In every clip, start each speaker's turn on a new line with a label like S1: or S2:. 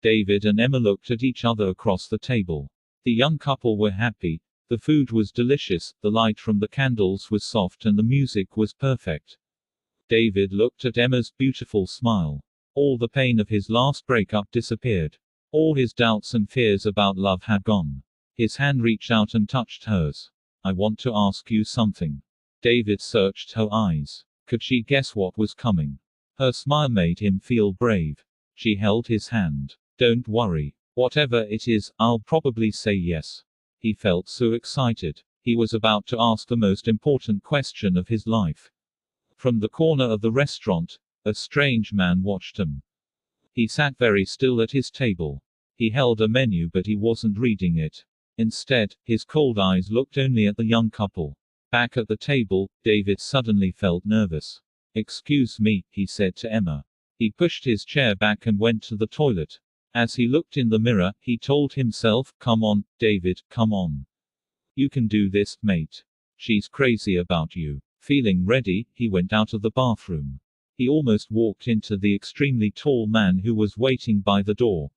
S1: David and Emma looked at each other across the table. The young couple were happy. The food was delicious, the light from the candles was soft and the music was perfect. David looked at Emma's beautiful smile. All the pain of his last breakup disappeared. All his doubts and fears about love had gone. His hand reached out and touched hers. I want to ask you something. David searched her eyes. Could she guess what was coming? Her smile made him feel brave. She held his hand. Don't worry. Whatever it is, I'll probably say yes. He felt so excited. He was about to ask the most important question of his life. From the corner of the restaurant, a strange man watched him. He sat very still at his table. He held a menu but he wasn't reading it. Instead, his cold eyes looked only at the young couple. Back at the table, David suddenly felt nervous. Excuse me, he said to Emma. He pushed his chair back and went to the toilet. As he looked in the mirror, he told himself, come on, David, come on. You can do this, mate. She's crazy about you. Feeling ready, he went out of the bathroom. He almost walked into the extremely tall man who was waiting by the door.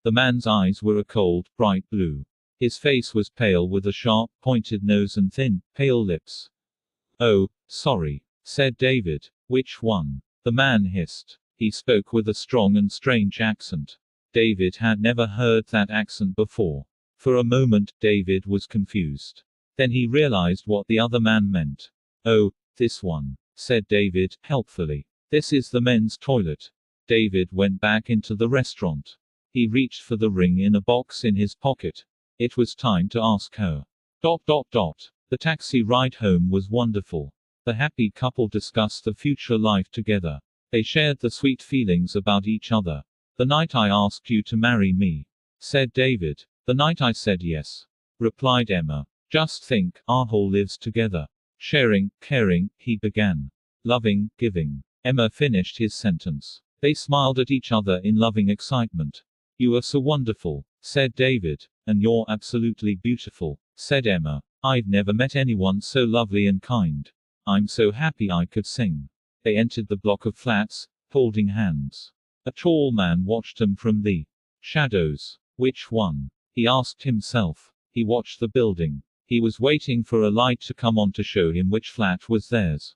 S1: The man's eyes were a cold, bright blue. His face was pale with a sharp, pointed nose and thin, pale lips. Oh, sorry, said David. Which one? The man hissed. He spoke with a strong and strange accent. David had never heard that accent before. For a moment, David was confused. Then he realized what the other man meant. Oh, this one, said David, helpfully. This is the men's toilet. David went back into the restaurant. He reached for the ring in a box in his pocket. It was time to ask her. ... The taxi ride home was wonderful. The happy couple discussed the future life together. They shared the sweet feelings about each other. The night I asked you to marry me, said David. The night I said yes, replied Emma. Just think, our whole lives together. Sharing, caring, he began. Loving, giving. Emma finished his sentence. They smiled at each other in loving excitement. You are so wonderful, said David. And you're absolutely beautiful, said Emma. I've never met anyone so lovely and kind. I'm so happy I could sing. They entered the block of flats, holding hands. A tall man watched them from the shadows. Which one? He asked himself. He watched the building. He was waiting for a light to come on to show him which flat was theirs.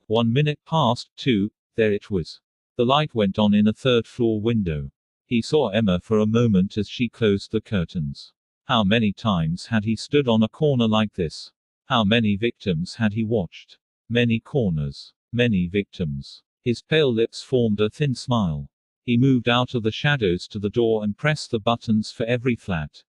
S1: 1 minute passed, 2, there it was. The light went on in a third-floor window. He saw Emma for a moment as she closed the curtains. How many times had he stood on a corner like this? How many victims had he watched? Many corners. Many victims. His pale lips formed a thin smile. He moved out of the shadows to the door and pressed the buttons for every flat.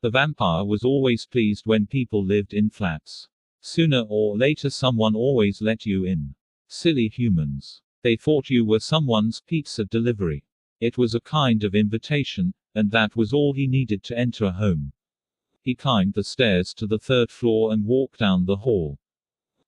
S1: The vampire was always pleased when people lived in flats. Sooner or later someone always let you in. Silly humans. They thought you were someone's pizza delivery. It was a kind of invitation, and that was all he needed to enter a home. He climbed the stairs to the third floor and walked down the hall.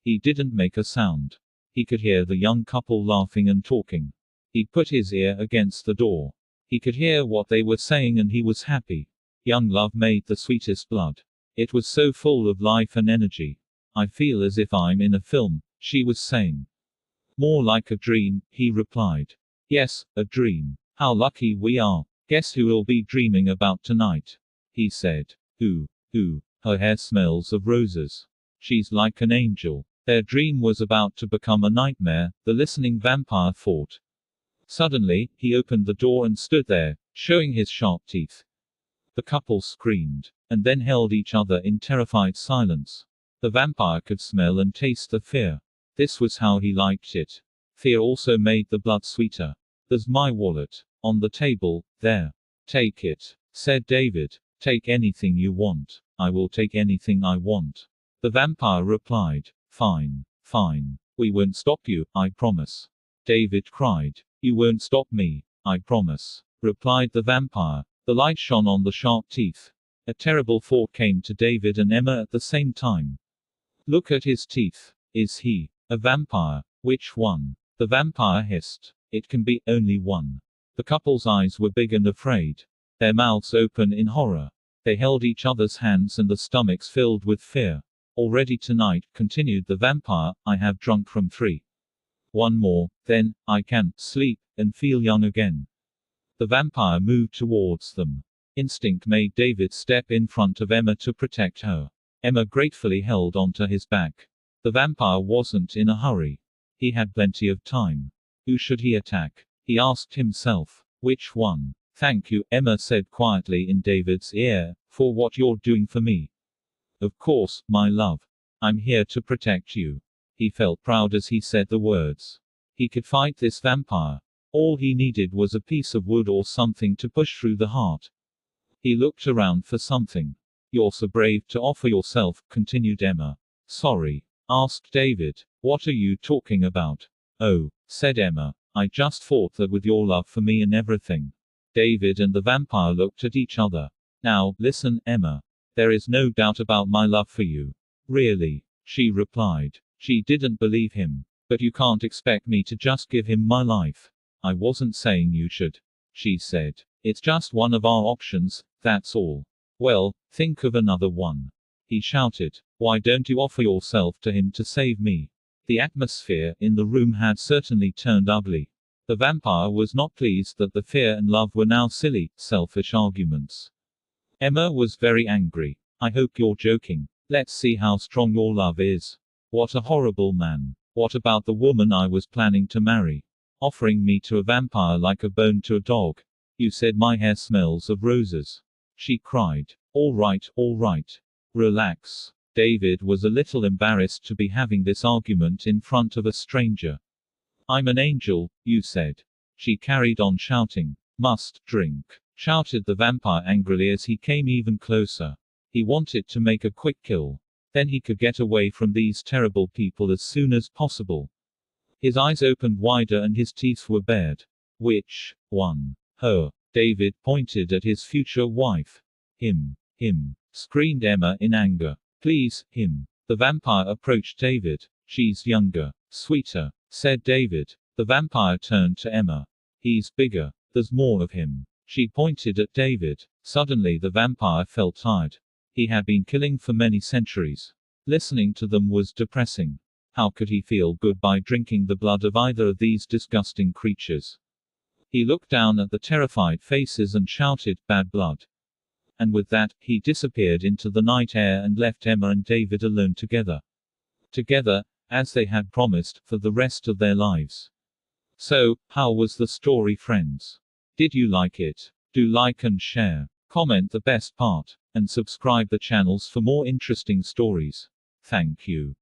S1: He didn't make a sound. He could hear the young couple laughing and talking. He put his ear against the door. He could hear what they were saying and he was happy. Young love made the sweetest blood. It was so full of life and energy. I feel as if I'm in a film, she was saying. More like a dream, he replied. Yes, a dream. How lucky we are. Guess who we'll be dreaming about tonight? He said. Who? Her hair smells of roses. She's like an angel. Their dream was about to become a nightmare, the listening vampire thought. Suddenly, he opened the door and stood there, showing his sharp teeth. The couple screamed, and then held each other in terrified silence. The vampire could smell and taste the fear. This was how he liked it. Fear also made the blood sweeter. There's my wallet. On the table, there. Take it, said David. Take anything you want. I will take anything I want. The vampire replied. Fine. We won't stop you, I promise. David cried. You won't stop me, I promise, replied the vampire. The light shone on the sharp teeth. A terrible thought came to David and Emma at the same time. Look at his teeth. Is he a vampire? Which one? The vampire hissed. It can be only one. The couple's eyes were big and afraid. Their mouths open in horror. They held each other's hands and their stomachs filled with fear. Already tonight, continued the vampire, I have drunk from 3. One more, then, I can sleep and feel young again. The vampire moved towards them. Instinct made David step in front of Emma to protect her. Emma gratefully held onto his back. The vampire wasn't in a hurry. He had plenty of time. Who should he attack? He asked himself. Which one? Thank you, Emma said quietly in David's ear, for what you're doing for me. Of course, my love. I'm here to protect you. He felt proud as he said the words. He could fight this vampire. All he needed was a piece of wood or something to push through the heart. He looked around for something. You're so brave to offer yourself, continued Emma. Sorry, asked David. What are you talking about? Oh, said Emma. I just thought that with your love for me and everything. David and the vampire looked at each other. Now, listen, Emma. There is no doubt about my love for you. Really? She replied. She didn't believe him. But you can't expect me to just give him my life. I wasn't saying you should. She said. It's just one of our options, that's all. Well, think of another one. He shouted. Why don't you offer yourself to him to save me? The atmosphere in the room had certainly turned ugly. The vampire was not pleased that the fear and love were now silly, selfish arguments. Emma was very angry. I hope you're joking. Let's see how strong your love is. What a horrible man. What about the woman I was planning to marry? Offering me to a vampire like a bone to a dog. You said my hair smells of roses. She cried. All right, relax. David was a little embarrassed to be having this argument in front of a stranger. I'm an angel, you said. She carried on shouting. Must drink, shouted the vampire angrily as he came even closer. He wanted to make a quick kill. Then he could get away from these terrible people as soon as possible. His eyes opened wider and his teeth were bared. Which one? Her. David pointed at his future wife. Him, screamed Emma in anger. Please, him. The vampire approached David. She's younger, sweeter, said David. The vampire turned to Emma. He's bigger. There's more of him. She pointed at David. Suddenly the vampire felt tired. He had been killing for many centuries. Listening to them was depressing. How could he feel good by drinking the blood of either of these disgusting creatures? He looked down at the terrified faces and shouted, bad blood. And with that, he disappeared into the night air and left Emma and David alone together. Together, as they had promised, for the rest of their lives. So, how was the story, friends? Did you like it? Do like and share. Comment the best part. And subscribe the channels for more interesting stories. Thank you.